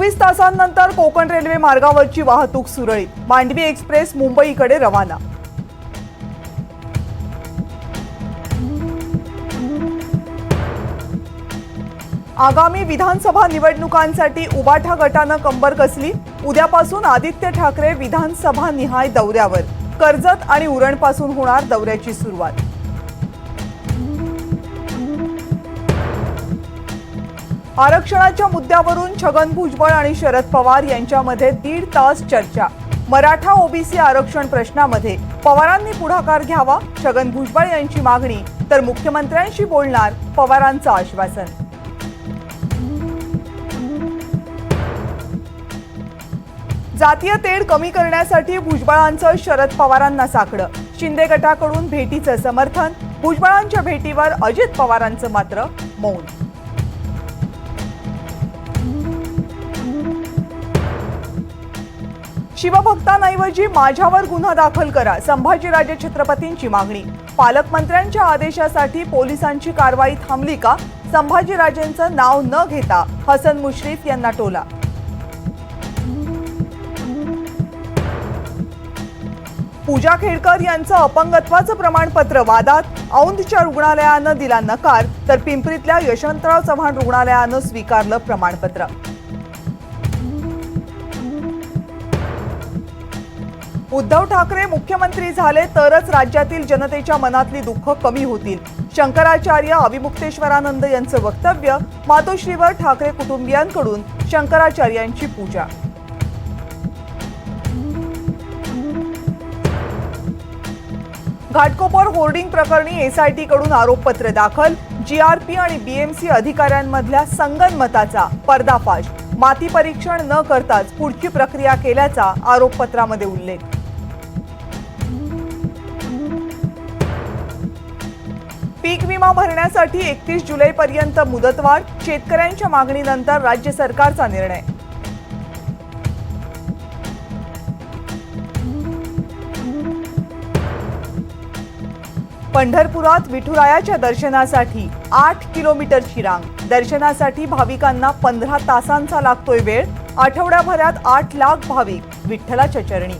24 तासांनंतर कोकण रेल्वे मार्गावरची वाहतूक सुरळीत। मांडवी एक्सप्रेस मुंबईकडे रवाना। आगामी विधानसभा निवडणुकांसाठी उबाठा गटानं कंबर कसली। उद्यापासून आदित्य ठाकरे विधानसभा निहाय दौऱ्यावर। कर्जत आणि उरणपासून होणार दौऱ्याची सुरुवात। आरक्षणाच्या मुद्द्यावरून छगन भुजबळ आणि शरद पवार यांच्यामध्ये 1.5 तास चर्चा। मराठा ओबीसी आरक्षण प्रश्नामध्ये पवारांनी पुढाकार घ्यावा, छगन भुजबळ यांची मागणी, तर मुख्यमंत्र्यांशी बोलणार पवारांचं आश्वासन। जातीय तेढ कमी करण्यासाठी भुजबळांचं शरद पवारांना साकडं। शिंदे गटाकडून भेटीचं समर्थन। भुजबळांच्या भेटीवर अजित पवारांचं मात्र मौन। शिवभक्तांऐवजी माझ्यावर गुन्हा दाखल करा, संभाजीराजे छत्रपतींची मागणी। पालकमंत्र्यांच्या आदेशासाठी पोलिसांची कारवाई थांबली का? संभाजीराजेंचं नाव न घेता हसन मुश्रीफ यांना टोला। पूजा खेडकर यांचं अपंगत्वाचं प्रमाणपत्र वादात। औंधच्या रुग्णालयानं दिला नकार, तर पिंपरीतल्या यशवंतराव चव्हाण रुग्णालयानं स्वीकारलं प्रमाणपत्र। उद्धव ठाकरे मुख्यमंत्री झाले तरच राज्यातील जनतेच्या मनातली दुःख कमी होतील। शंकराचार्य अविमुक्तेश्वरानंद यांचं वक्तव्य। मातोश्रीवर ठाकरे कुटुंबियांकडून शंकराचार्यांची पूजा। घाटकोपर होर्डिंग प्रकरणी एसआयटी कडून आरोपपत्र दाखल। जीआरपी आणि बीएमसी अधिकाऱ्यांमधल्या संगनमताचा पर्दाफाश। माती परीक्षण न करताच पुढची प्रक्रिया केल्याचा आरोपपत्रामध्ये उल्लेख। पीक विमा भरण्यासाठी 31 जुलैपर्यंत मुदतवाढ। शेतकऱ्यांच्या मागणीनंतर राज्य सरकारचा निर्णय। पंढरपुरात विठुरायाच्या दर्शनासाठी 8 किलोमीटरची रांग। दर्शनासाठी भाविकांना 15 तासांचा लागतोय वेळ। आठवड्याभरात 8 लाख भाविक विठ्ठलाच्या चरणी।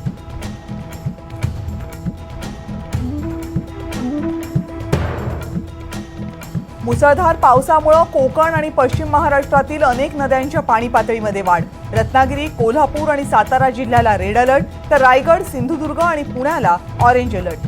मुसळधार पावसामुळे कोकण आणि पश्चिम महाराष्ट्रातील अनेक नद्यांच्या पाणी पातळीमध्ये वाढ। रत्नागिरी, कोल्हापूर आणि सातारा जिल्ह्याला रेड अलर्ट, तर रायगड, सिंधुदुर्ग आणि पुण्याला ऑरेंज अलर्ट।